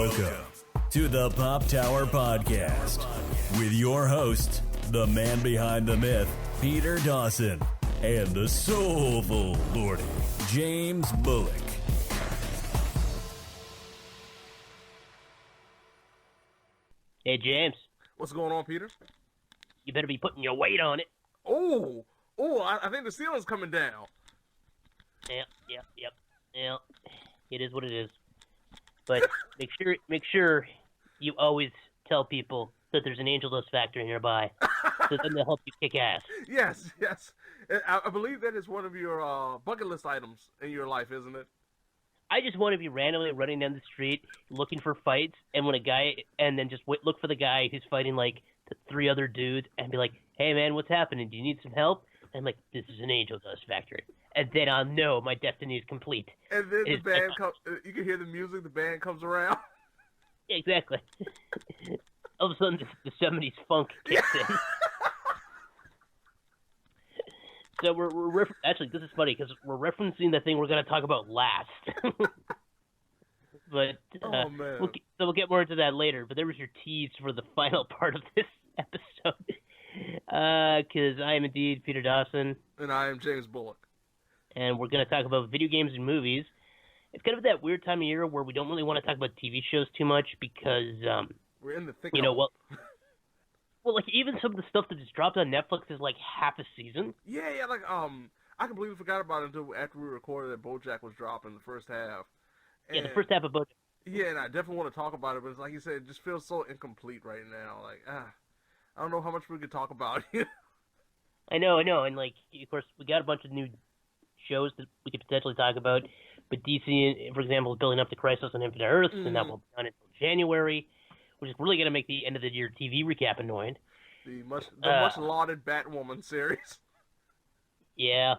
Welcome to the Pop Tower Podcast with your host, the man behind the myth, Peter Dawson, and the Soulful Lordy, James Bullock. Hey, James. What's going on, Peter? You better be putting your weight on it. I think the ceiling's coming down. Yep. It is what it is. But make sure you always tell people that there's an angel dust factory nearby, so then they'll help you kick ass. Yes. I believe that is one of your bucket list items in your life, isn't it? I just want to be randomly running down the street looking for fights, and then just look for the guy who's fighting like the three other dudes, and be like, "Hey man, what's happening? Do you need some help?" And I'm like, "This is an angel dust factory," and then I'll know my destiny is complete. And then the band comes. You can hear the music. The band comes around. Exactly. All of a sudden, the 70s funk kicks in. So we're actually, this is funny because we're referencing the thing we're going to talk about last. But oh man, we'll get more into that later. But there was your tease for the final part of this episode. Because I am indeed Peter Dawson, and I am James Bullock, and we're going to talk about video games and movies. It's kind of that weird time of year where we don't really want to talk about TV shows too much because we're in the thick. Well, like even some of the stuff that just dropped on Netflix is like half a season. Yeah. Like I completely forgot about it until after we recorded that BoJack was dropping the first half. And, the first half of BoJack. Yeah, and I definitely want to talk about it, but it's like you said, it just feels so incomplete right now. Like I don't know how much we could talk about it. I know, and like of course we got a bunch of new shows that we could potentially talk about. But DC, for example, is building up the Crisis on Infinite Earths, and that will be done until January, which is really going to make the end of the year TV recap annoying. The much lauded Batwoman series. Yeah.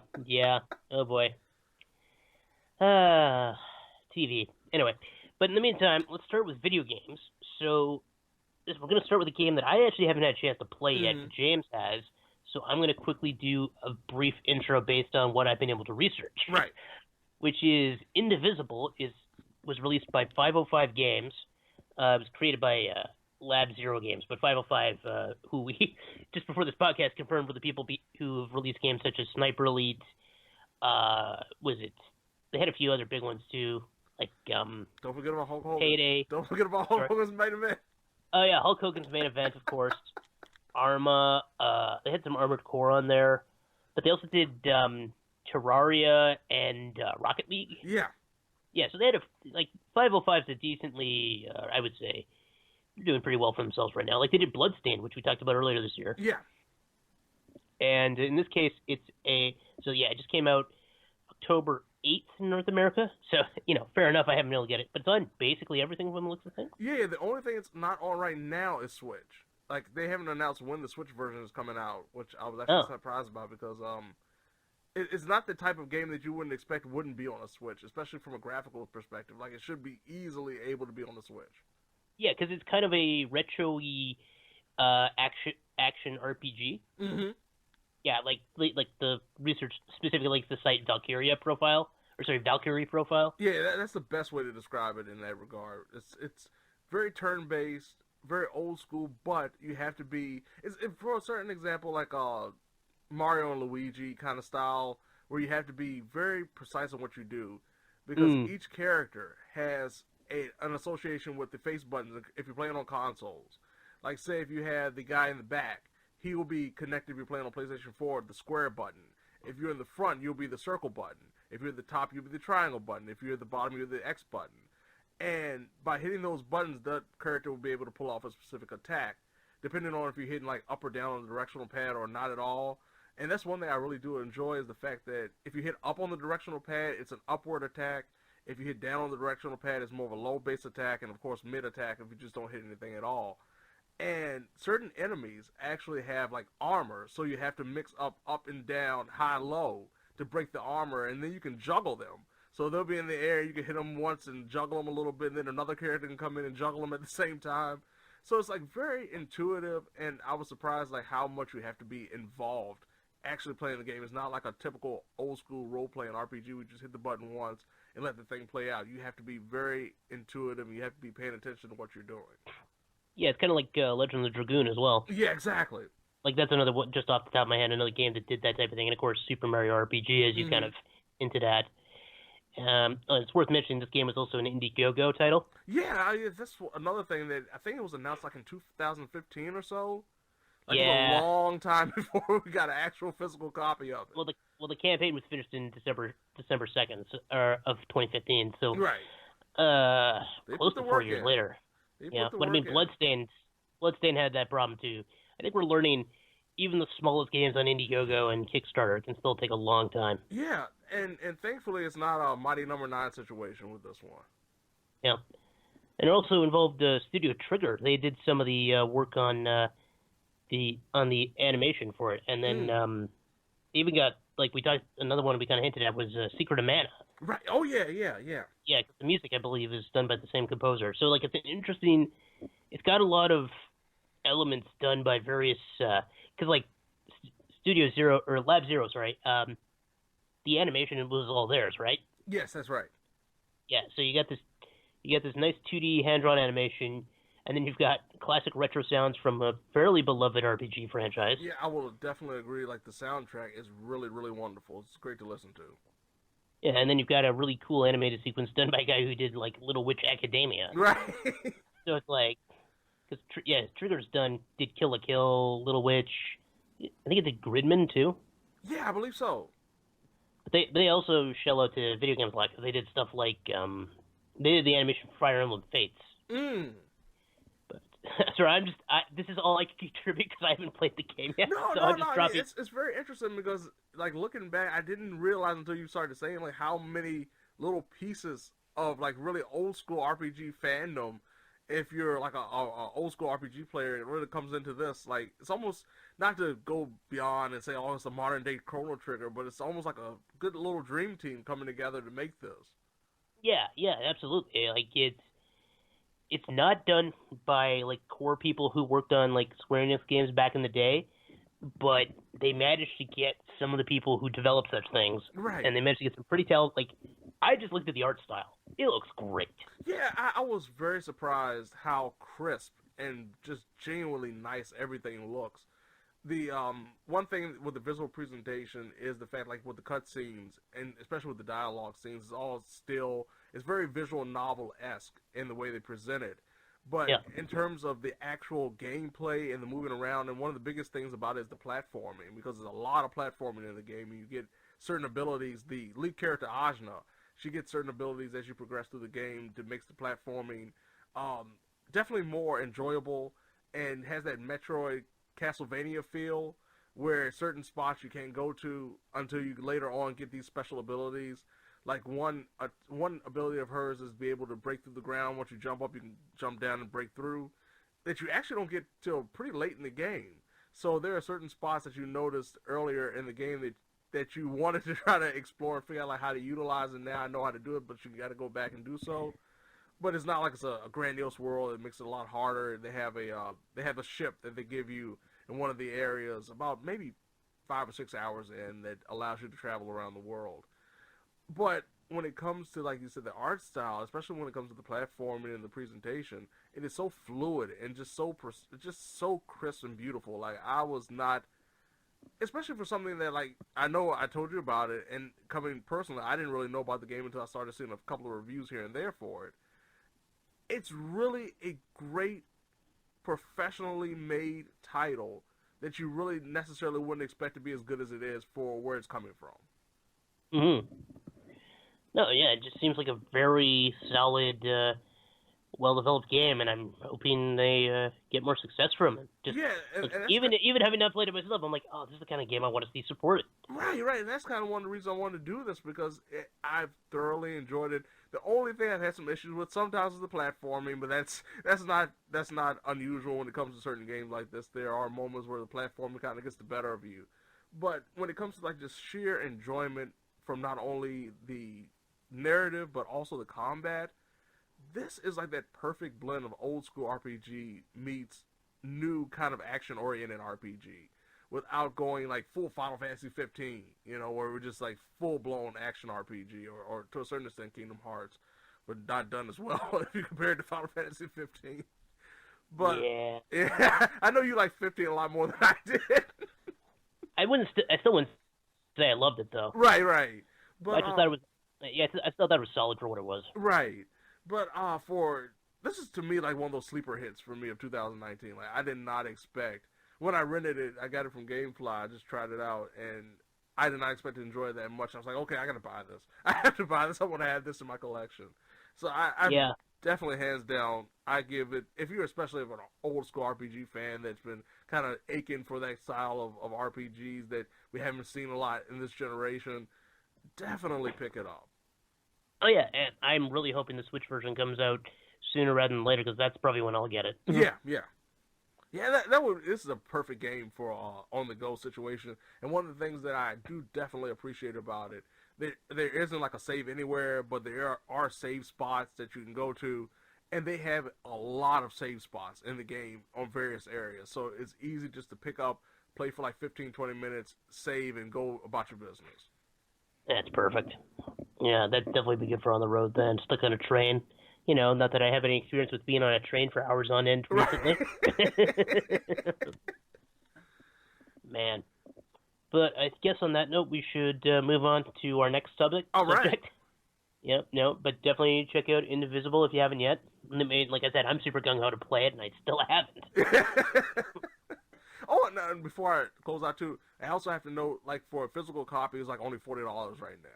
Oh boy. TV. Anyway, but in the meantime, let's start with video games. So we're going to start with a game that I actually haven't had a chance to play yet, but James has. So I'm going to quickly do a brief intro based on what I've been able to research. Right. Which is Indivisible, was released by 505 Games. It was created by Lab Zero Games, but 505, who we, just before this podcast, confirmed were the people who have released games such as Sniper Elite. They had a few other big ones too, like Don't forget about Hulk Hogan. Payday. Don't forget about Hulk Hogan's main event. Oh yeah, Hulk Hogan's main event, of course. Arma. They had some Armored Core on there, but they also did Terraria and Rocket League. Yeah. So they had 505's a decently, I would say, they're doing pretty well for themselves right now. Like they did Bloodstained, which we talked about earlier this year. Yeah. And in this case, it just came out October 8th in North America. So, fair enough, I haven't been able to get it. But it's on basically everything from the looks of things. Yeah, the only thing it's not on right now is Switch. Like, they haven't announced when the Switch version is coming out, which I was actually surprised about because, it's not the type of game that you wouldn't expect wouldn't be on a Switch, especially from a graphical perspective. Like, it should be easily able to be on the Switch. Yeah, because it's kind of a retro-y action RPG. Mm-hmm. Yeah, like the research specifically likes the site Valkyrie profile. Yeah, that's the best way to describe it in that regard. It's very turn-based, very old school, but you have to be... for a certain example, like Mario and Luigi kind of style, where you have to be very precise on what you do, because each character has an association with the face buttons if you're playing on consoles. Like, say, if you have the guy in the back, he will be connected if you're playing on PlayStation 4, the square button. If you're in the front, you'll be the circle button. If you're at the top, you'll be the triangle button. If you're at the bottom, you're the X button. And by hitting those buttons, that character will be able to pull off a specific attack, depending on if you're hitting like up or down on the directional pad or not at all. And that's one thing I really do enjoy is the fact that if you hit up on the directional pad, it's an upward attack. If you hit down on the directional pad, it's more of a low base attack, and of course mid attack if you just don't hit anything at all. And certain enemies actually have like armor, so you have to mix up and down, high, low to break the armor, and then you can juggle them. So they'll be in the air, you can hit them once and juggle them a little bit, and then another character can come in and juggle them at the same time. So it's like very intuitive, and I was surprised like how much you have to be involved actually playing the game. It's not like a typical old school role-playing RPG. We just hit the button once, and let the thing play out. You have to be very intuitive. You have to be paying attention to what you're doing. Yeah, it's kind of like Legend of the Dragoon as well. Yeah, exactly. Like, that's another one, just off the top of my head, another game that did that type of thing. And, of course, Super Mario RPG, as you kind of hinted at. It's worth mentioning this game was also an Indiegogo title. Yeah, that's another thing that I think it was announced like in 2015 or so. Like yeah. a long time before we got an actual physical copy of it. Well, the campaign was finished in December 2nd of 2015, so right. Close to 4 years later. Yeah, but I mean, Bloodstained had that problem too. I think we're learning even the smallest games on Indiegogo and Kickstarter can still take a long time. Yeah, and thankfully it's not a Mighty Number 9 situation with this one. Yeah, and it also involved Studio Trigger. They did some of the work on the animation for it, and then even got, like we talked, another one we kind of hinted at was Secret of Mana. Right. Oh yeah. Yeah, because the music, I believe, is done by the same composer. So like, it's an interesting. It's got a lot of elements done by various. Because like Studio Zero or Lab Zero, sorry. The animation was all theirs, right? Yes, that's right. Yeah. So you got this nice 2D hand-drawn animation. And then you've got classic retro sounds from a fairly beloved RPG franchise. Yeah, I will definitely agree. Like, the soundtrack is really, really wonderful. It's great to listen to. Yeah, and then you've got a really cool animated sequence done by a guy who did, like, Little Witch Academia. Right. So it's like, because, Trigger's did Kill la Kill, Little Witch. I think it did Gridman, too. Yeah, I believe so. But they also shell out to video games a lot, because they did stuff like, they did the animation for Fire Emblem Fates. Sorry, this is all I can contribute because I haven't played the game yet. No. It's very interesting because, like, looking back, I didn't realize until you started saying, like, how many little pieces of, like, really old school RPG fandom, if you're like a old school RPG player, it really comes into this. Like, it's almost not to go beyond and say, oh, it's a modern day Chrono Trigger, but it's almost like a good little dream team coming together to make this. Yeah, absolutely. Like, it's not done by, like, core people who worked on, like, Square Enix games back in the day, but they managed to get some of the people who developed such things. Right. And they managed to get some pretty talented, like, I just looked at the art style. It looks great. Yeah, I was very surprised how crisp and just genuinely nice everything looks. The one thing with the visual presentation is the fact, like, with the cutscenes, and especially with the dialogue scenes, it's all still, it's very visual novel-esque in the way they present it. But in terms of the actual gameplay and the moving around, and one of the biggest things about it is the platforming, because there's a lot of platforming in the game, and you get certain abilities. The lead character, Ajna, she gets certain abilities as you progress through the game to make the platforming definitely more enjoyable, and has that Metroid Castlevania feel, where certain spots you can't go to until you later on get these special abilities. Like, one ability of hers is be able to break through the ground. Once you jump up, you can jump down and break through, that you actually don't get till pretty late in the game. So there are certain spots that you noticed earlier in the game that you wanted to try to explore and figure out, like, how to utilize it. Now I know how to do it, but you got to go back and do so. But it's not like it's a grandiose world. It makes it a lot harder. They have a ship that they give you in one of the areas about maybe 5 or 6 hours in, that allows you to travel around the world. But when it comes to, like you said, the art style, especially when it comes to the platforming and the presentation, it is so fluid and just so crisp and beautiful. Like, I was not, especially for something that, like, I know I told you about it, and coming personally, I didn't really know about the game until I started seeing a couple of reviews here and there for it. It's really a great, professionally made title that you really necessarily wouldn't expect to be as good as it is for where it's coming from. Mm-hmm. No, yeah, it just seems like a very solid, well-developed game, and I'm hoping they get more success from it. Just, yeah, and even having not played it myself, I'm like, oh, this is the kind of game I want to see supported. Right, and that's kind of one of the reasons I wanted to do this, because I've thoroughly enjoyed it. The only thing I've had some issues with sometimes is the platforming, but that's not unusual when it comes to certain games like this. There are moments where the platforming kind of gets the better of you. But when it comes to, like, just sheer enjoyment from not only the narrative but also the combat, this is like that perfect blend of old school RPG meets new kind of action oriented RPG, without going like full Final Fantasy 15, you know, where we're just like full blown action RPG, or to a certain extent Kingdom Hearts, but not done as well if you compare it to Final Fantasy 15. But yeah, I know you like 15 a lot more than I did. I still wouldn't say I loved it though. Right. But I just thought it was. Yeah, I still thought it was solid for what it was. Right. But this is to me like one of those sleeper hits for me of 2019. Like I did not expect when I rented it. I got it from GameFly. I just tried it out, and I did not expect to enjoy it that much. I was like, okay, I gotta buy this. I have to buy this. I want to have this in my collection. So I definitely, hands down, I give it. If you're especially an old school RPG fan that's been kind of aching for that style of RPGs that we haven't seen a lot in this generation, definitely pick it up. Oh yeah, and I'm really hoping the Switch version comes out sooner rather than later, because that's probably when I'll get it. Yeah. This is a perfect game for on the go situation. And one of the things that I do definitely appreciate about it, there isn't like a save anywhere, but there are save spots that you can go to, and they have a lot of save spots in the game on various areas. So it's easy just to pick up, play for like 15-20 minutes, save, and go about your business. That's perfect. Yeah, that'd definitely be good for on the road then. Stuck on a train. You know, not that I have any experience with being on a train for hours on end recently. Right. Man. But I guess on that note, we should move on to our next subject. All right. Yep, no, but definitely check out Indivisible if you haven't yet. Like I said, I'm super gung-ho to play it, and I still haven't. Oh, and before I close out too, I also have to note, like for a physical copy, it's like only $40 right now.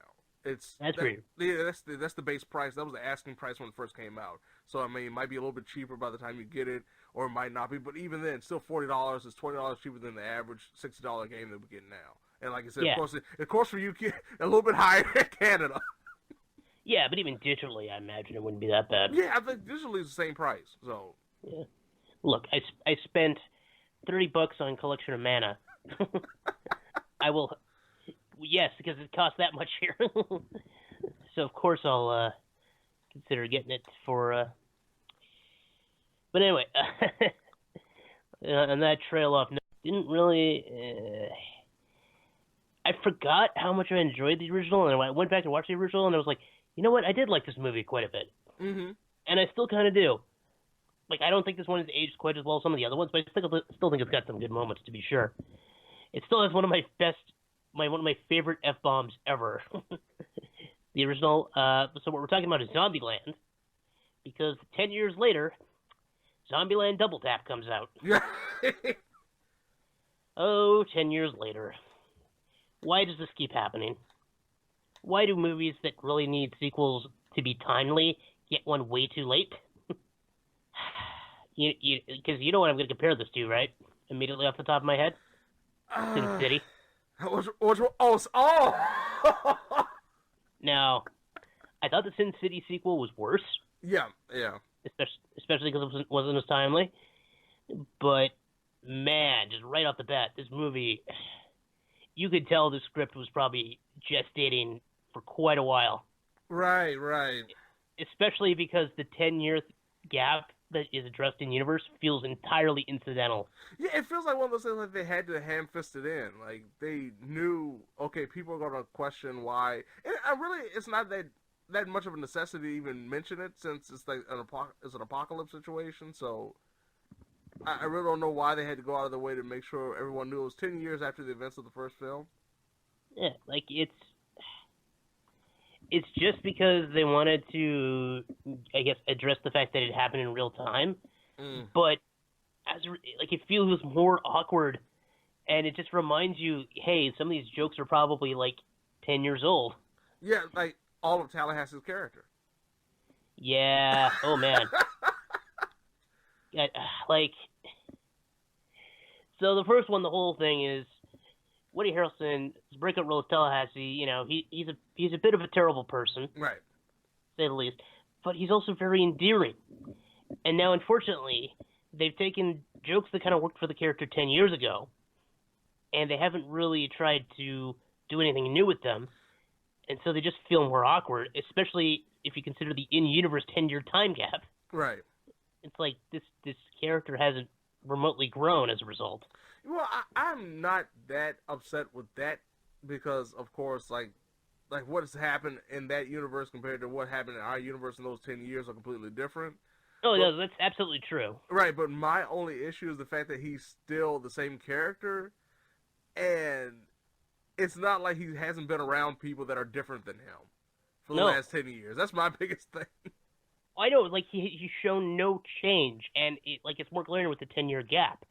That's great. Yeah, that's the base price. That was the asking price when it first came out. So I mean, it might be a little bit cheaper by the time you get it, or it might not be. But even then, still $40 is $20 cheaper than the average $60 game that we get now. And like I said, of course, for you, a little bit higher in Canada. Yeah, but even digitally, I imagine it wouldn't be that bad. Yeah, I think digitally it's the same price. So yeah, look, I spent $30 on Collection of Mana. I will. Yes, because it costs that much here. So of course I'll consider getting it for. But anyway, on that trail off, didn't really. I forgot how much I enjoyed the original, and I went back to watch the original, and I was like, you know what? I did like this movie quite a bit, and I still kind of do. Like, I don't think this one has aged quite as well as some of the other ones, but I still think it's got some good moments, to be sure. It still has one of my favorite F-bombs ever. The original. So what we're talking about is Zombieland, because 10 years later, Zombieland Double Tap comes out. Oh, 10 years later. Why does this keep happening? Why do movies that really need sequels to be timely get one way too late? Because you know what I'm going to compare this to, right? Immediately off the top of my head? Sin City. Oh! Now, I thought the Sin City sequel was worse. Yeah. Especially because it wasn't as timely. But, man, just right off the bat, this movie, you could tell the script was probably gestating for quite a while. Right. Especially because the 10-year gap that is addressed in universe feels entirely incidental. Yeah, it feels like one of those things like they had to ham-fist it in. Like, they knew, okay, people are going to question why. And it's not that much of a necessity to even mention it, since it's like it's an apocalypse situation, so I really don't know why they had to go out of their way to make sure everyone knew it was 10 years after the events of the first film. Yeah, like, it's just because they wanted to, I guess, address the fact that it happened in real time. But it feels more awkward, and it just reminds you, hey, some of these jokes are probably like 10 years old. Yeah, like all of Tallahassee's character. Yeah. Oh man. So the first one, the whole thing is Woody Harrelson's breakout role as Tallahassee. You know, he's a bit of a terrible person, right, to say the least. But he's also very endearing. And now, unfortunately, they've taken jokes that kind of worked for the character 10 years ago, and they haven't really tried to do anything new with them. And so they just feel more awkward, especially if you consider the in-universe 10-year time gap. Right. It's like this character hasn't remotely grown as a result. Well, I'm not that upset with that because, of course, like what has happened in that universe compared to what happened in our universe in those 10 years are completely different. Oh, no, that's absolutely true. Right, but my only issue is the fact that he's still the same character, and it's not like he hasn't been around people that are different than him for the last 10 years. That's my biggest thing. I know, like, he's shown no change, and it's more glaring with the 10-year gap.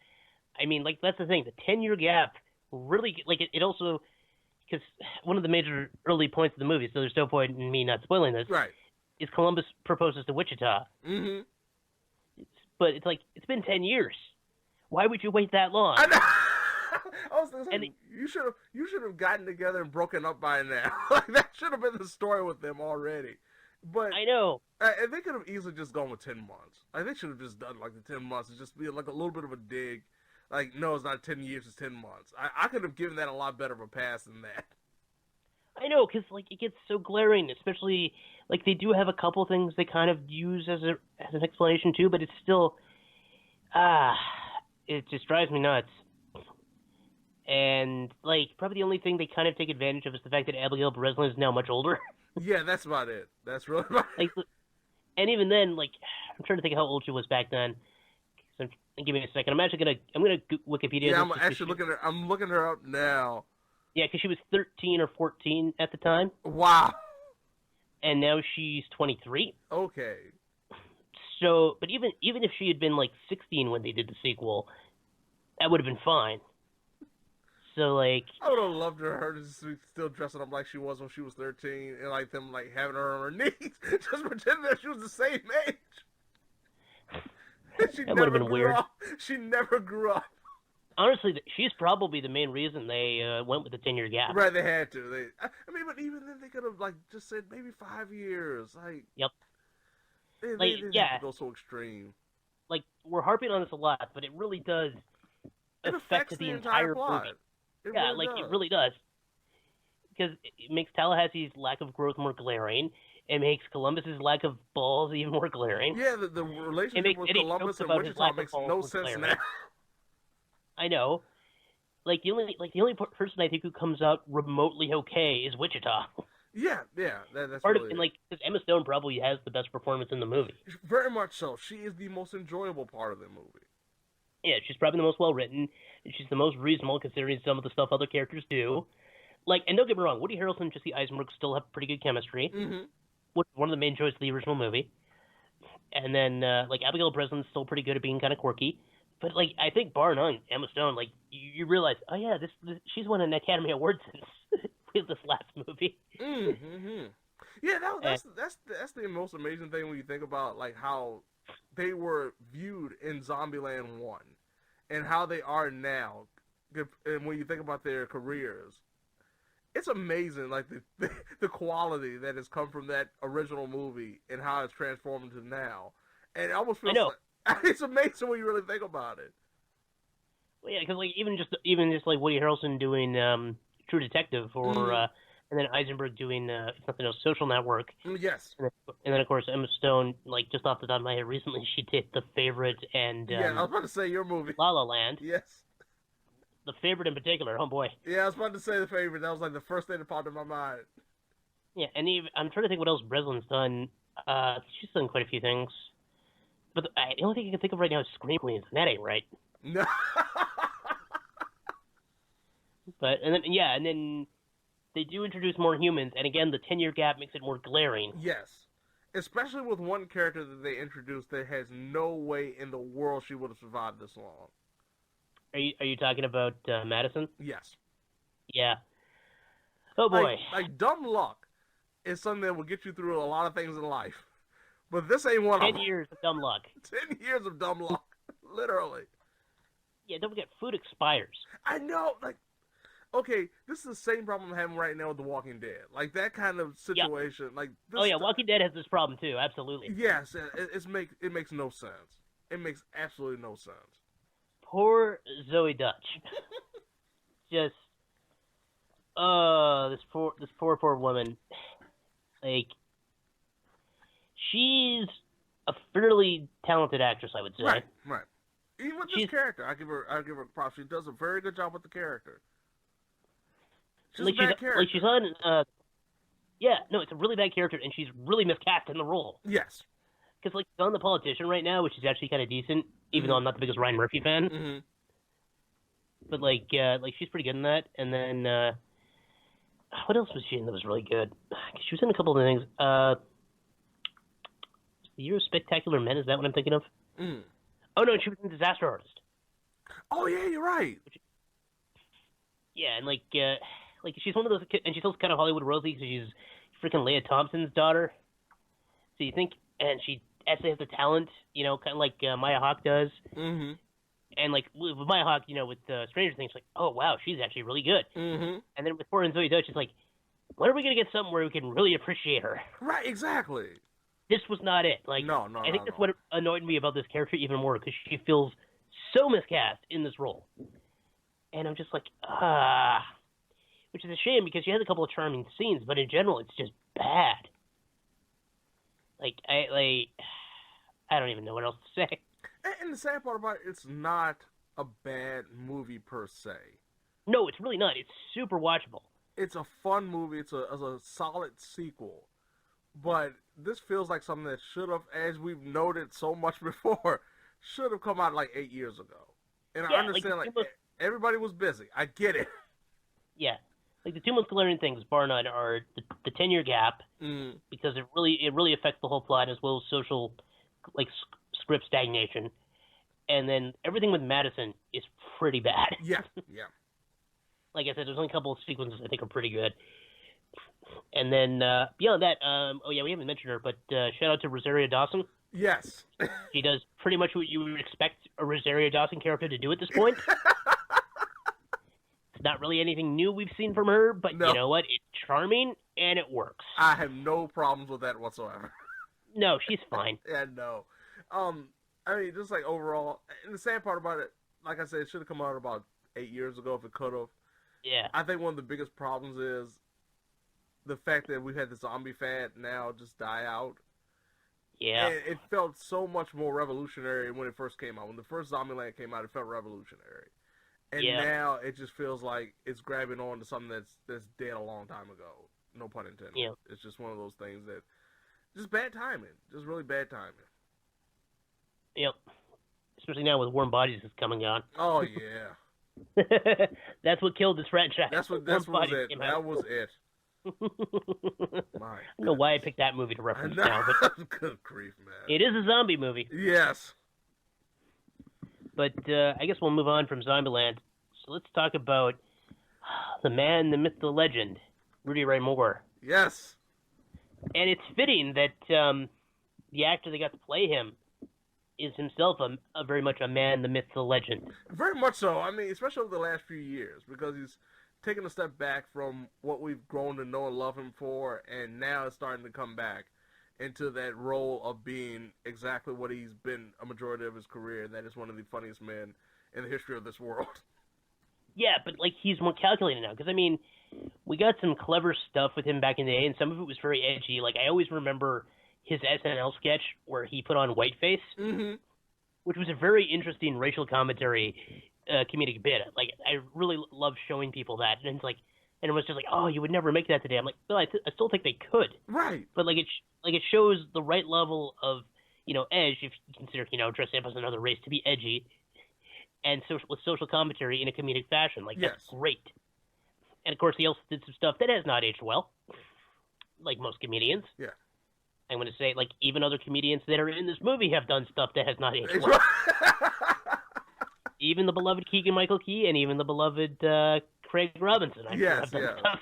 I mean, like, that's the thing. The 10-year gap really, like, it also, because one of the major early points of the movie, so there's no point in me not spoiling this, right, is Columbus proposes to Wichita. Mm-hmm. But it's like, it's been 10 years. Why would you wait that long? I know. I was thinking, you should have gotten together and broken up by now. Like, that should have been the story with them already. But I know. And they could have easily just gone with 10 months. Like, they should have just done, like, the 10 months and just be, like, a little bit of a dig. Like, no, it's not 10 years, it's 10 months. I could have given that a lot better of a pass than that. I know, because, like, it gets so glaring, especially, like, they do have a couple things they kind of use as an explanation, too, but it's still, it just drives me nuts. And, like, probably the only thing they kind of take advantage of is the fact that Abigail Breslin is now much older. Yeah, that's about it. That's really about it. Like, and even then, like, I'm trying to think of how old she was back then. So give me a second. I'm gonna Wikipedia. Yeah, I'm actually looking at her. I'm looking her up now. Yeah, because she was 13 or 14 at the time. Wow. And now she's 23. Okay. So, but even if she had been like 16 when they did the sequel, that would have been fine. So, like, I would have loved her to still dressing up like she was when she was 13, and like them like having her on her knees, just pretending that she was the same age. That would have been weird. She never grew up. Honestly, she's probably the main reason they went with the 10-year gap. Right, they had to. I mean, but even then, they could have like just said maybe 5 years. Like, yep. They didn't have to go so extreme. Like, we're harping on this a lot, but it really does affect the entire plot. movie. It really does. Because it makes Tallahassee's lack of growth more glaring. It makes Columbus's lack of balls even more glaring. Yeah, the relationship with Columbus and Wichita makes no sense now. I know. Like the only person I think who comes out remotely okay is Wichita. Yeah, that's part really of, and like, because Emma Stone probably has the best performance in the movie. Very much so. She is the most enjoyable part of the movie. Yeah, she's probably the most well written. She's the most reasonable considering some of the stuff other characters do. Like, and don't get me wrong, Woody Harrelson and Jesse Eisenberg still have pretty good chemistry. Mm-hmm. One of the main joys of the original movie. And then, like, Abigail Breslin's still pretty good at being kind of quirky. But, like, I think bar none, Emma Stone, like, you realize, oh yeah, this she's won an Academy Award since with this last movie. Mm-hmm. Yeah, that's the most amazing thing when you think about, like, how they were viewed in Zombieland 1 and how they are now. And when you think about their careers, it's amazing, like, the quality that has come from that original movie and how it's transformed into now. And it almost feels like it's amazing when you really think about it. Well, yeah, because, like, even just like Woody Harrelson doing True Detective, or and then Eisenberg doing something else, Social Network. Yes. And then of course Emma Stone, like, just off the top of my head, recently she did The Favorite and yeah, I was about to say your movie, La La Land. Yes. The Favorite in particular, oh boy. Yeah, I was about to say The Favorite. That was like the first thing that popped in my mind. Yeah, and I'm trying to think what else Breslin's done. She's done quite a few things. But the only thing I can think of right now is Scream Queens, and that ain't right. No. And then they do introduce more humans, and again, the 10-year gap makes it more glaring. Yes. Especially with one character that they introduced that has no way in the world she would have survived this long. Are you talking about Madison? Yes. Yeah. Oh boy. Like dumb luck is something that will get you through a lot of things in life. But this ain't one of them. 10 years of dumb luck. 10 years of dumb luck. Literally. Yeah, don't forget, food expires. I know, like, okay, this is the same problem I'm having right now with The Walking Dead. Like, that kind of situation. Yep. Like, this Walking Dead has this problem too, absolutely. Yes, it makes no sense. It makes absolutely no sense. Poor Zoe Dutch. Just, this poor woman. Like, she's a fairly talented actress, I would say. Right. Even with this character, I give her props. She does a very good job with the character. She's a bad character. Like she's on. Yeah, no, it's a really bad character, and she's really miscast in the role. Yes. Because like she's on The Politician right now, which is actually kind of decent, even though I'm not the biggest Ryan Murphy fan. Mm-hmm. But like she's pretty good in that. And then what else was she in that was really good? She was in a couple of things. The Year of Spectacular Men, is that what I'm thinking of? Mm. Oh no, she was in Disaster Artist. Oh yeah, you're right. Yeah, and like she's one of those, and she's also kind of Hollywood Rosie because she's freaking Leah Thompson's daughter. So you think, and she actually has the talent, you know, kind of like Maya Hawke does. Mm-hmm. And like with Maya Hawke, you know, with Stranger Things, like, oh wow, she's actually really good. Mm-hmm. And then with her and Zoe Deutch, it's like, when are we gonna get something where we can really appreciate her? Right, exactly. This was not it. Like, no. I think that's what annoyed me about this character even more, because she feels so miscast in this role. And I'm just like, which is a shame because she has a couple of charming scenes, but in general, it's just bad. Like, I don't even know what else to say. And the sad part about it, it's not a bad movie per se. No, it's really not. It's super watchable. It's a fun movie. It's a solid sequel. But this feels like something that should have, as we've noted so much before, should have come out like 8 years ago. And I understand, like everybody was busy. I get it. Yeah. Like, the two most glaring things, bar none, are the 10-year gap, because it really affects the whole plot, as well as social, like, script stagnation. And then everything with Madison is pretty bad. Yeah. Like I said, there's only a couple of sequences I think are pretty good. And then, beyond that, we haven't mentioned her, but shout out to Rosario Dawson. Yes. She does pretty much what you would expect a Rosario Dawson character to do at this point. It's not really anything new we've seen from her, but you know what? It's charming, and it works. I have no problems with that whatsoever. No, she's fine. Yeah, no. I mean, just like overall, and the sad part about it, like I said, it should have come out about 8 years ago if it could have. Yeah. I think one of the biggest problems is the fact that we've had the zombie fad now just die out. Yeah. And it felt so much more revolutionary when it first came out. When the first Zombieland came out, it felt revolutionary. And now it just feels like it's grabbing on to something that's dead a long time ago. No pun intended. Yeah. It's just one of those things that just bad timing. Just really bad timing. Yep. Especially now with Warm Bodies is coming on. Oh yeah. That's what killed this franchise. That's what was it. That was it. I don't know why I picked that movie to reference now, but good grief, man. It is a zombie movie. Yes. But I guess we'll move on from Zombieland. So let's talk about the man, the myth, the legend, Rudy Ray Moore. Yes. And it's fitting that the actor that got to play him is himself a very much a man, the myth, the legend. Very much so. I mean, especially over the last few years, because he's taken a step back from what we've grown to know and love him for, and now it's starting to come back into that role of being exactly what he's been a majority of his career, and that is one of the funniest men in the history of this world. Yeah, but like he's more calculated now, because I mean, we got some clever stuff with him back in the day, and some of it was very edgy. Like I always remember his SNL sketch where he put on whiteface, which was a very interesting racial commentary comedic bit. Like I really love showing people that, and it's like, and it was just like, oh, you would never make that today. I'm like, well, I still think they could, right? But like it shows the right level of edge, if you consider dressing up as another race to be edgy, and with social commentary in a comedic fashion. Like that's great. And of course, he also did some stuff that has not aged well, like most comedians. Yeah. I'm going to say, like, even other comedians that are in this movie have done stuff that has not aged well. Even the beloved Keegan-Michael Key and even the beloved Craig Robinson. Have done stuff.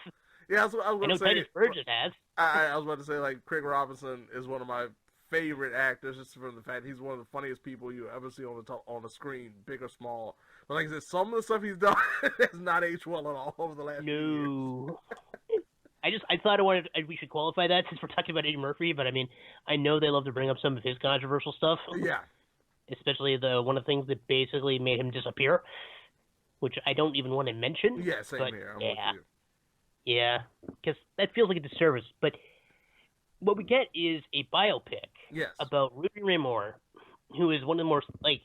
Yeah, I was going to say. Titus Burgess has. I was about to say, like, Craig Robinson is one of my favorite actors, just from the fact he's one of the funniest people you ever see on the screen, big or small. But like I said, some of the stuff he's done has not aged well at all over the last few years. I thought we should qualify that since we're talking about Eddie Murphy, but I mean, I know they love to bring up some of his controversial stuff. Yeah. Especially one of the things that basically made him disappear, which I don't even want to mention. Yeah, same here. I'm with you. Yeah, because that feels like a disservice. But what we get is a biopic about Rudy Ray Moore, who is one of the more, like,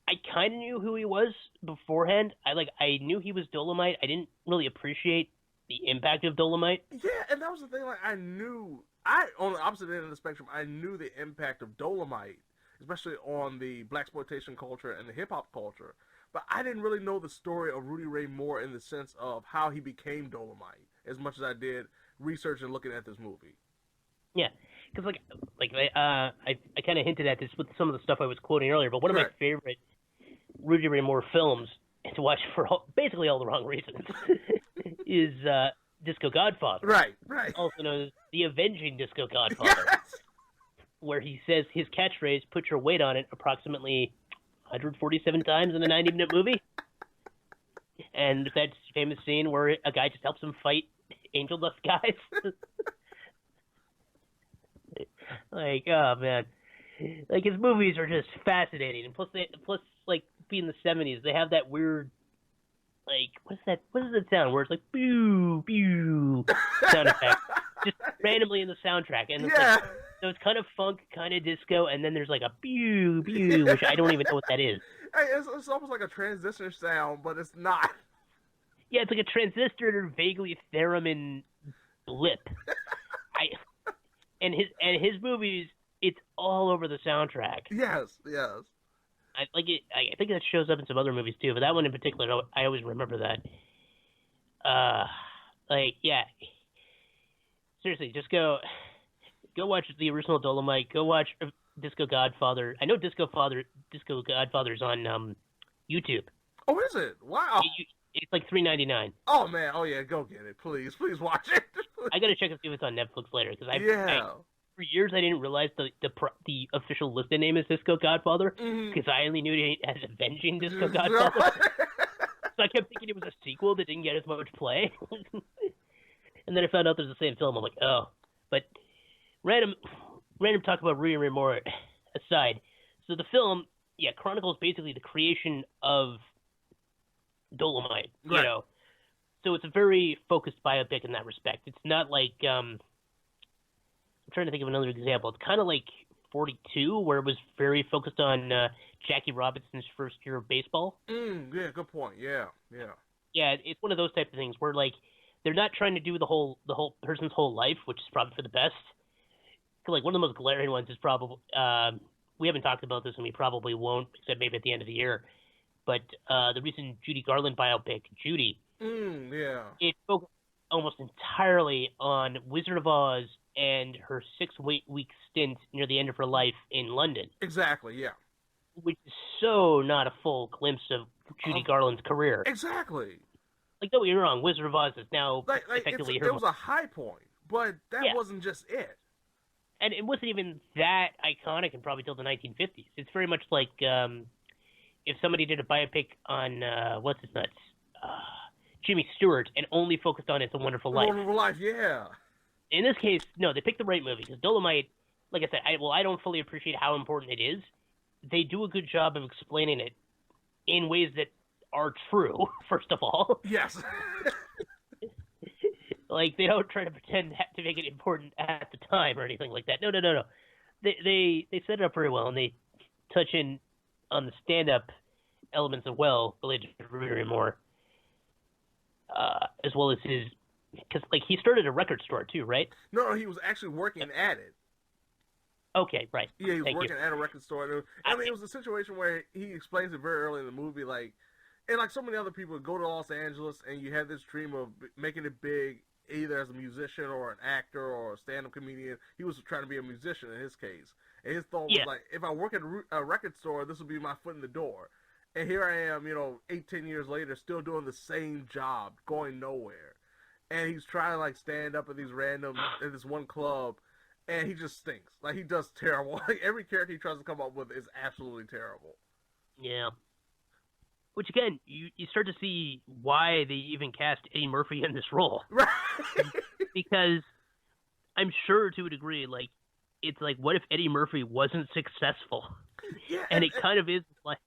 I kind of knew who he was beforehand. I knew he was Dolemite. I didn't really appreciate the impact of Dolemite. Yeah, and that was the thing. Like, on the opposite end of the spectrum, I knew the impact of Dolemite, especially on the blaxploitation culture and the hip hop culture. But I didn't really know the story of Rudy Ray Moore in the sense of how he became Dolemite, as much as I did research and looking at this movie. Yeah, because I kind of hinted at this with some of the stuff I was quoting earlier. But one of my favorite Rudy Ray Moore films, and to watch for basically all the wrong reasons, is Disco Godfather. Right. Also known as the Avenging Disco Godfather. Yes! Where he says his catchphrase, "Put your weight on it," approximately 147 times in a 90-minute movie. And that famous scene where a guy just helps him fight angel dust guys. Like, oh man, like his movies are just fascinating, and plus like being the 70s, they have that weird, like, what is that sound where it's like pew pew sound effect just randomly in the soundtrack, and it's like, so it's kind of funk, kind of disco, and then there's like a pew pew, which I don't even know what that is. Hey, it's almost like a transistor sound, but it's not. Yeah, it's like a transistor, vaguely theremin blip. And his movies, it's all over the soundtrack. Yes. I like it. I think that shows up in some other movies too, but that one in particular, I always remember that. Seriously, just go watch the original Dolemite. Go watch Disco Godfather. I know Disco Godfather's on YouTube. Oh, is it? Wow. It's like $3.99. Oh man, oh yeah, go get it, please watch it. I gotta check and see if it's on Netflix later because for years I didn't realize the official listed name is Disco Godfather because I only knew it as Avenging Disco Godfather. So I kept thinking it was a sequel that didn't get as much play, and then I found out there's the same film. I'm like, oh, but random talk about Rudy Ray Moore aside. So the film, chronicles basically the creation of Dolemite, you know. So it's a very focused biopic in that respect. It's not like I'm trying to think of another example. It's kind of like 42, where it was very focused on Jackie Robinson's first year of baseball. Yeah, good point. Yeah. Yeah, it's one of those type of things where like they're not trying to do the whole person's whole life, which is probably for the best. So, like one of the most glaring ones is probably we haven't talked about this and we probably won't, except maybe at the end of the year. But the recent Judy Garland biopic, Judy, it focused almost entirely on Wizard of Oz and her 6-week stint near the end of her life in London. Exactly, yeah. Which is so not a full glimpse of Judy Garland's career. Exactly. Like, don't get me wrong, Wizard of Oz is now effectively her... It was a high point, but that wasn't just it. And it wasn't even that iconic and probably till the 1950s. It's very much like... if somebody did a biopic on Jimmy Stewart and only focused on It's a Wonderful Life. Wonderful Life, yeah. In this case, no, they picked the right movie because Dolemite, like I said, I don't fully appreciate how important it is. They do a good job of explaining it in ways that are true. First of all, yes. Like they don't try to pretend to make it important at the time or anything like that. No. They set it up very well and they touch in on the stand-up elements as well, related to Rudy Ray Moore, as well as his, because like he started a record store too, right? No, he was actually working at it. Okay, right. Yeah, he was working at a record store. I mean, it was a situation where he explains it very early in the movie, like, and like so many other people go to Los Angeles and you have this dream of making it big, either as a musician or an actor or a stand-up comedian. He was trying to be a musician in his case. And his thought was like, if I work at a record store, this will be my foot in the door. And here I am, 8-10 years later, still doing the same job, going nowhere. And he's trying to like stand up at these at this one club, and he just stinks. Like he does terrible. Like every character he tries to come up with is absolutely terrible. Yeah. Which again, you start to see why they even cast Eddie Murphy in this role. Right. Because I'm sure to a degree, like, it's like, what if Eddie Murphy wasn't successful? Yeah, and it kind of is like,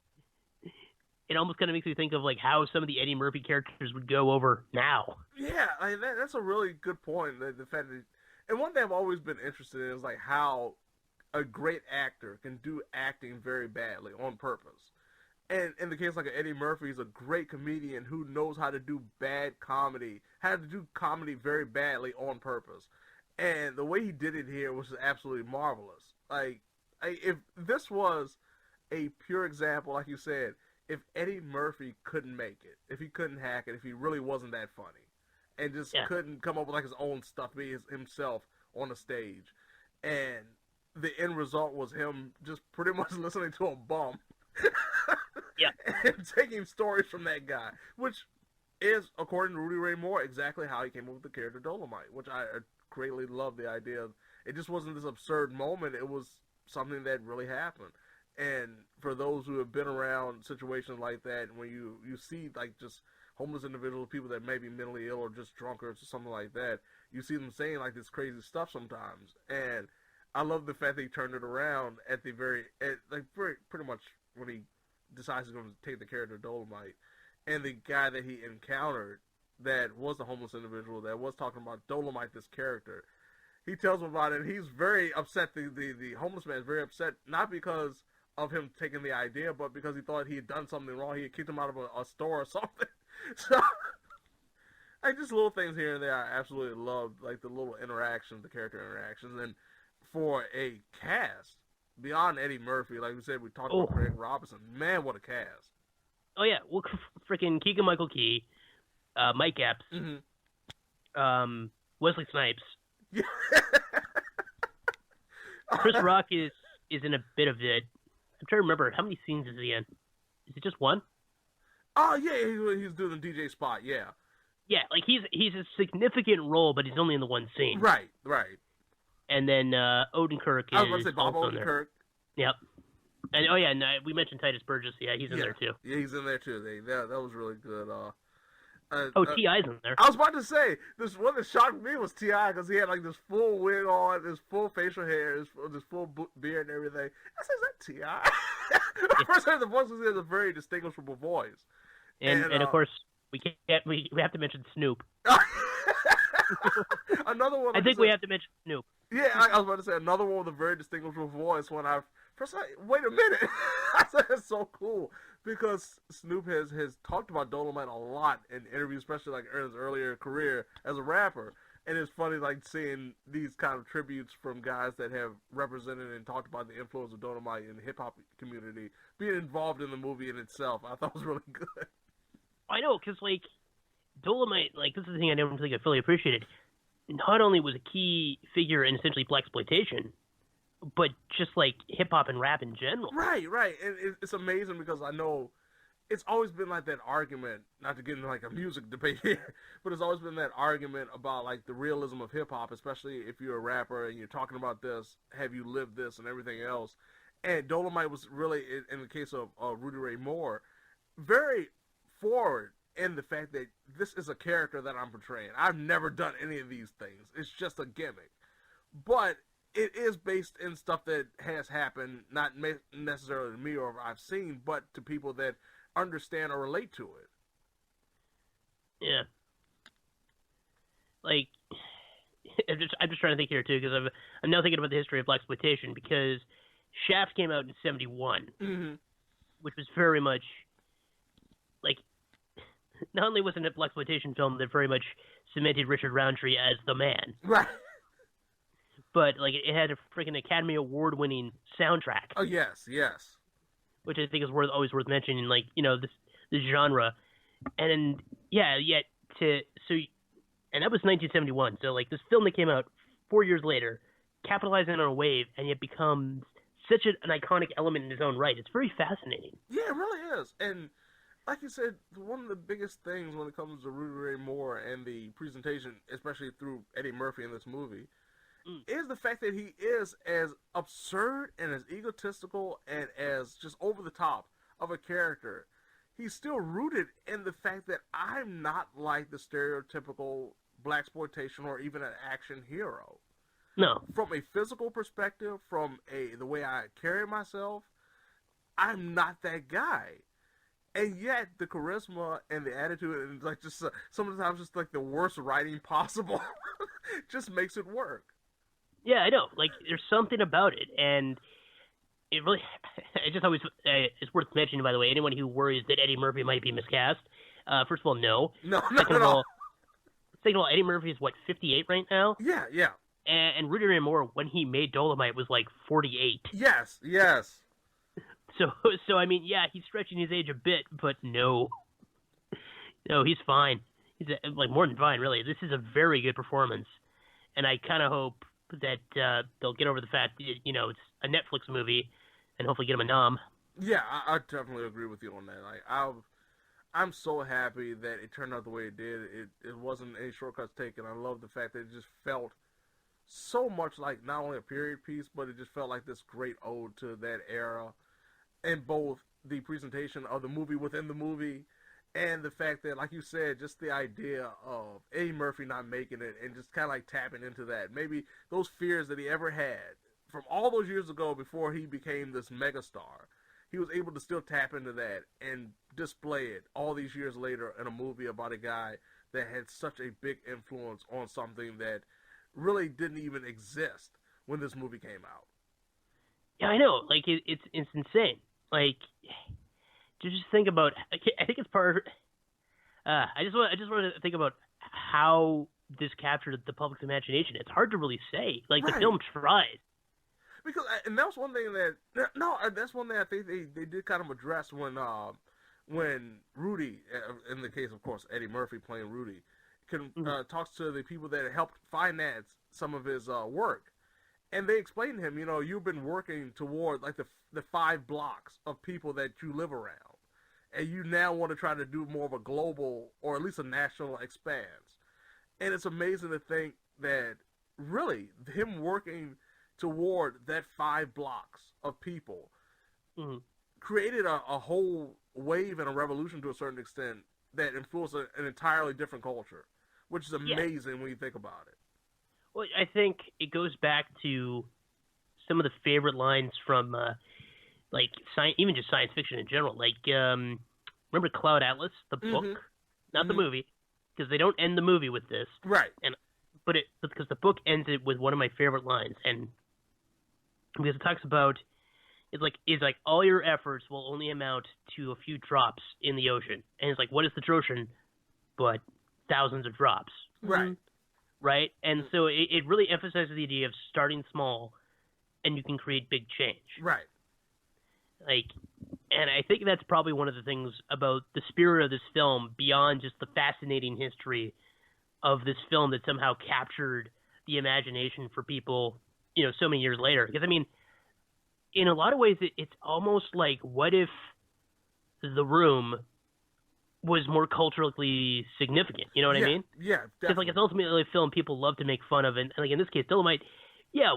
it almost kind of makes me think of like how some of the Eddie Murphy characters would go over now. Yeah, that's a really good point. The fact that, and one thing I've always been interested in is like how a great actor can do acting very badly on purpose. And in the case like Eddie Murphy, he's a great comedian who knows how to do bad comedy, how to do comedy very badly on purpose. And the way he did it here was absolutely marvelous. Like, if this was a pure example, like you said, if Eddie Murphy couldn't make it, if he couldn't hack it, if he really wasn't that funny, and just couldn't come up with like his own stuff, be himself on the stage, and the end result was him just pretty much listening to a bum, and taking stories from that guy, which is, according to Rudy Ray Moore, exactly how he came up with the character Dolemite, which I greatly love the idea of. It just wasn't this absurd moment, it was something that really happened. And for those who have been around situations like that, when you see like just homeless individuals, people that may be mentally ill or just drunkards or something like that, you see them saying like this crazy stuff sometimes. And I love the fact that he turned it around at pretty much when he decides he's going to take the character Dolemite, and the guy that he encountered that was the homeless individual that was talking about Dolemite, this character, he tells him about it, and he's very upset. The homeless man is very upset, not because of him taking the idea, but because he thought he had done something wrong. He had kicked him out of a store or something. So, like, just little things here and there I absolutely loved, like the little interactions, the character interactions. And for a cast, beyond Eddie Murphy, like we said, we talked about Craig Robinson. Man, what a cast. Oh, yeah. Well, freaking Keegan-Michael Key, Mike Epps, Wesley Snipes. Yeah. Chris Rock is in a bit of it. I'm trying to remember, how many scenes is he in? Is it just one? Oh, yeah, he's doing the DJ spot, yeah. Yeah, like he's a significant role, but he's only in the one scene. Right. And then Odenkirk is I was about to say Bob Odenkirk. Yep. And we mentioned Titus Burgess. Yeah, he's in there too. Yeah, he's in there too. That was really good. T.I.'s in there. I was about to say, this one that shocked me was T.I. because he had like this full wig on, this full facial hair, this full beard and everything. I said, is that T.I.? First I heard the voice, was he has a very distinguishable voice. And of course, we have to mention Snoop. Another one. I think we have to mention Snoop. Yeah, I was about to say another one with a very distinguishable voice. When I first said, wait a minute, I said that's so cool because Snoop has talked about Dolemite a lot in interviews, especially like in his earlier career as a rapper. And it's funny like seeing these kind of tributes from guys that have represented and talked about the influence of Dolemite in the hip hop community being involved in the movie in itself. I thought was really good. I know, because like Dolemite, like this is the thing I don't think I fully appreciated. Not only was a key figure in essentially blaxploitation, but just like hip hop and rap in general. Right. And it's amazing because I know it's always been like that argument, not to get into like a music debate here, but it's always been that argument about like the realism of hip hop, especially if you're a rapper and you're talking about this, have you lived this and everything else. And Dolemite was really, in the case of Rudy Ray Moore, very forward in the fact that this is a character that I'm portraying. I've never done any of these things. It's just a gimmick. But it is based in stuff that has happened, not necessarily to me or I've seen, but to people that understand or relate to it. Yeah. Like, I'm just trying to think here, too, because I'm now thinking about the history of blaxploitation, because Shaft came out in 1971, which was very much, like, not only was it a blaxploitation film that very much cemented Richard Roundtree as the man, right? But like it had a freaking Academy Award-winning soundtrack. Oh yes, which I think is always worth mentioning. Like this genre, and and that was 1971. So like this film that came out 4 years later, capitalizing on a wave, and yet becomes such an iconic element in its own right. It's very fascinating. Yeah, it really is, and. Like you said, one of the biggest things when it comes to Rudy Ray Moore and the presentation, especially through Eddie Murphy in this movie, is the fact that he is as absurd and as egotistical and as just over the top of a character. He's still rooted in the fact that I'm not like the stereotypical blaxploitation or even an action hero. No. From a physical perspective, from the way I carry myself, I'm not that guy. And yet, the charisma and the attitude, and like just sometimes just like the worst writing possible, just makes it work. Yeah, I know. Like, there's something about it, and it really, it just always, it's worth mentioning, by the way, anyone who worries that Eddie Murphy might be miscast, first of all, no. No, not at all. Second of all, Eddie Murphy is, 58 right now? Yeah. And Rudy Ray Moore, when he made Dolemite, was 48. Yes. So I mean, yeah, he's stretching his age a bit, but no. No, he's fine. He's more than fine, really. This is a very good performance. And I kind of hope that they'll get over the fact that, it's a Netflix movie and hopefully get him a nom. Yeah, I definitely agree with you on that. I'm so happy that it turned out the way it did. It wasn't any shortcuts taken. I love the fact that it just felt so much like not only a period piece, but it just felt like this great ode to that era, and both the presentation of the movie within the movie, and the fact that, like you said, just the idea of Eddie Murphy not making it and just kind of tapping into that. Maybe those fears that he ever had from all those years ago before he became this megastar, he was able to still tap into that and display it all these years later in a movie about a guy that had such a big influence on something that really didn't even exist when this movie came out. Yeah, I know. It's insane. To just think about, I think it's part. I just want to think about how this captured the public's imagination. It's hard to really say. The film tries. Because, and that's one thing that's one thing I think they did kind of address when Rudy, in the case of course Eddie Murphy playing Rudy, talks to the people that helped finance some of his work. And they explained to him, you've been working toward the 5 blocks of people that you live around. And you now want to try to do more of a global or at least a national expanse. And it's amazing to think that really him working toward that 5 blocks of people created a whole wave and a revolution to a certain extent that influenced an entirely different culture, which is amazing when you think about it. Well, I think it goes back to some of the favorite lines from, even just science fiction in general. Remember Cloud Atlas, the book, not the movie, because they don't end the movie with this, right? But because the book ends it with one of my favorite lines, and because it talks about, it's like all your efforts will only amount to a few drops in the ocean, and it's what is the ocean, but thousands of drops, right? Right? And so it really emphasizes the idea of starting small and you can create big change. Right. And I think that's probably one of the things about the spirit of this film, beyond just the fascinating history of this film that somehow captured the imagination for people, so many years later. Because, I mean, in a lot of ways, it's almost like, what if The Room was more culturally significant, you know what I mean? Yeah, because it's ultimately a film people love to make fun of, and in this case, Dolemite,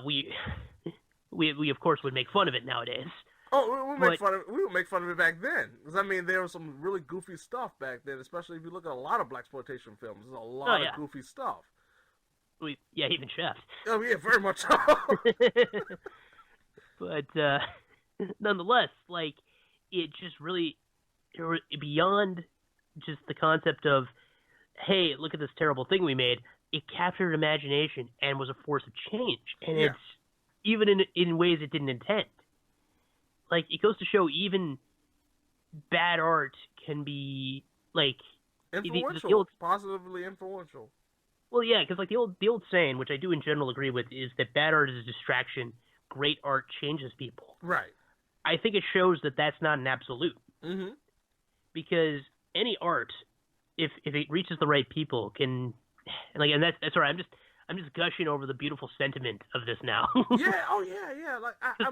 we of course would make fun of it nowadays. Oh, we would make fun of it back then, because I mean there was some really goofy stuff back then, especially if you look at a lot of blaxploitation films. There's a lot of goofy stuff. Even Chef. Oh yeah, very much so. But nonetheless, it just really beyond just the concept of, hey, look at this terrible thing we made, it captured imagination and was a force of change. And it's even in ways it didn't intend. It goes to show even bad art can be, influential, positively influential. Well, yeah, because the old saying, which I do in general agree with, is that bad art is a distraction, great art changes people. Right. I think it shows that that's not an absolute. Mm-hmm. Because any art, if it reaches the right people, can, and that's all right. I'm just gushing over the beautiful sentiment of this now. Yeah. Oh yeah.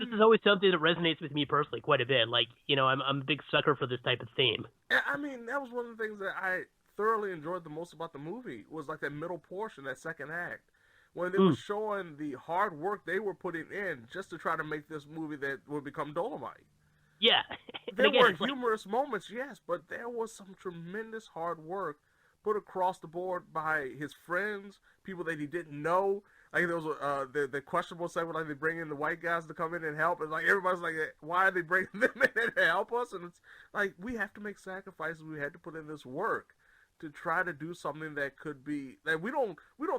This is always something that resonates with me personally quite a bit. I'm a big sucker for this type of theme. I mean, that was one of the things that I thoroughly enjoyed the most about the movie, was that middle portion, that second act, when they were showing the hard work they were putting in just to try to make this movie that would become Dolemite. Yeah. There were humorous moments, yes, but there was some tremendous hard work put across the board by his friends, people that he didn't know. There was the questionable segment, they bring in the white guys to come in and help, and everybody's why are they bringing them in to help us? And it's we have to make sacrifices. We had to put in this work to try to do something that could be, that we don't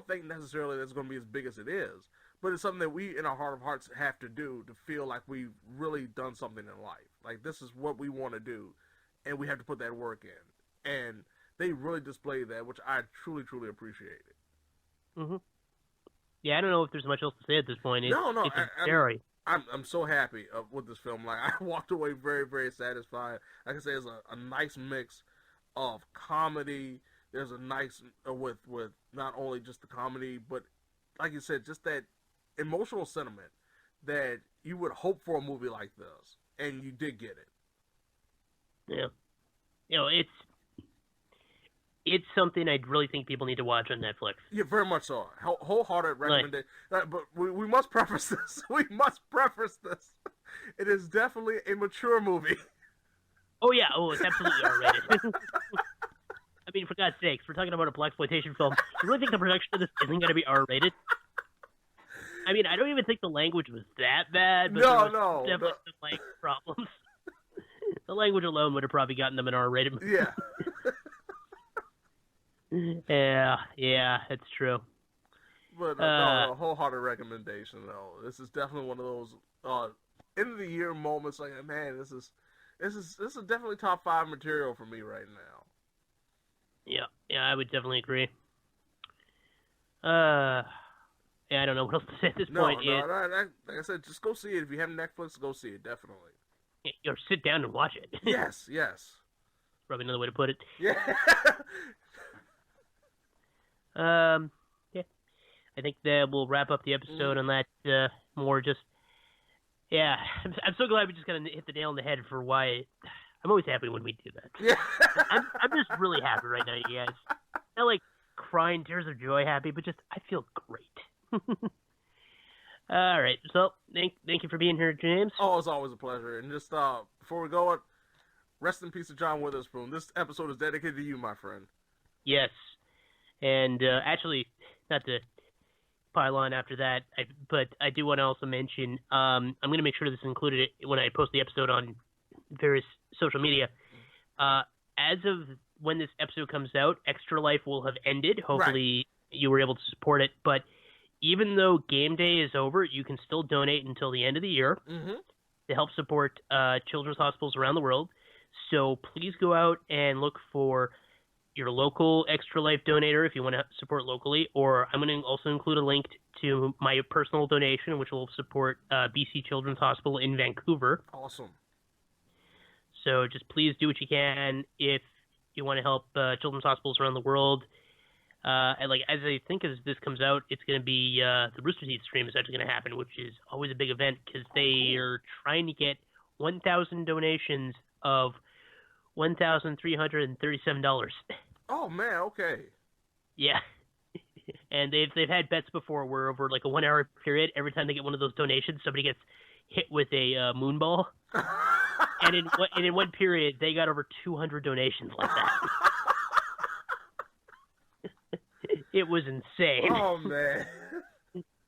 think necessarily that's going to be as big as it is, but it's something that we, in our heart of hearts, have to do to feel like we've really done something in life. Like, this is what we want to do, and we have to put that work in. And they really display that, which I truly, truly appreciated. Mm-hmm. Yeah, I don't know if there's much else to say at this point. I'm so happy with this film. Like, I walked away very, very satisfied. Like I say, it's a nice mix of comedy. There's a nice with not only just the comedy, but like you said, just that emotional sentiment that you would hope for a movie like this, and you did get it. Yeah, it's something I really think people need to watch on Netflix. Yeah, very much so. Wholehearted recommendation. But we must preface this. We must preface this. It is definitely a mature movie. Oh yeah. Oh, it's absolutely R-rated. I mean, for God's sakes, we're talking about a blaxploitation film. You really think the production of this isn't going to be R-rated? I mean, I don't even think the language was that bad. But definitely some language problems. The language alone would have probably gotten them an R-rated movie. Yeah. Yeah, it's true. But a wholehearted recommendation, though. This is definitely one of those end of the year moments. Like, man, this is definitely top 5 material for me right now. Yeah, I would definitely agree. Yeah, I don't know what else to say at this point. Like I said, just go see it. If you have Netflix, go see it, definitely. Or sit down and watch it. Yes. Probably another way to put it. Yeah. Yeah. I think that we'll wrap up the episode on that. More just, yeah. I'm so glad we just kind of hit the nail on the head for why. I'm always happy when we do that. Yeah. I'm just really happy right now, you guys. Not like crying tears of joy happy, but just I feel great. All right. So thank you for being here, James. Oh, it's always a pleasure. And just before we go, rest in peace to John Witherspoon. This episode is dedicated to you, my friend. Yes. And actually, not to pile on after that, but I do want to also mention, I'm going to make sure this is included when I post the episode on various social media. As of when this episode comes out, Extra Life will have ended. Hopefully you were able to support it. But even though game day is over, you can still donate until the end of the year to help support children's hospitals around the world. So please go out and look for your local Extra Life donator if you want to support locally, or I'm going to also include a link to my personal donation, which will support BC Children's Hospital in Vancouver. Awesome. So just please do what you can if you want to help children's hospitals around the world. And as I think as this comes out, it's going to be the Rooster Teeth stream is actually going to happen, which is always a big event because they are trying to get 1,000 donations of $1,337. Oh man, okay. Yeah. And they've had bets before where over like a 1 hour period, every time they get one of those donations, somebody gets hit with a moonball. And in one period, they got over 200 donations like that. It was insane. Oh man.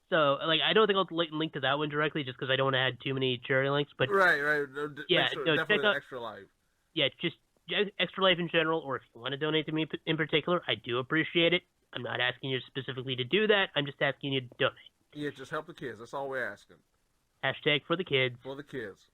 So I don't think I'll link to that one directly, just because I don't want to add too many charity links. But right. Yeah, definitely check out Extra Life. Yeah, just Extra Life in general, or if you want to donate to me in particular, I do appreciate it. I'm not asking you specifically to do that. I'm just asking you to donate. Yeah, just help the kids. That's all we're asking. # for the kids. For the kids.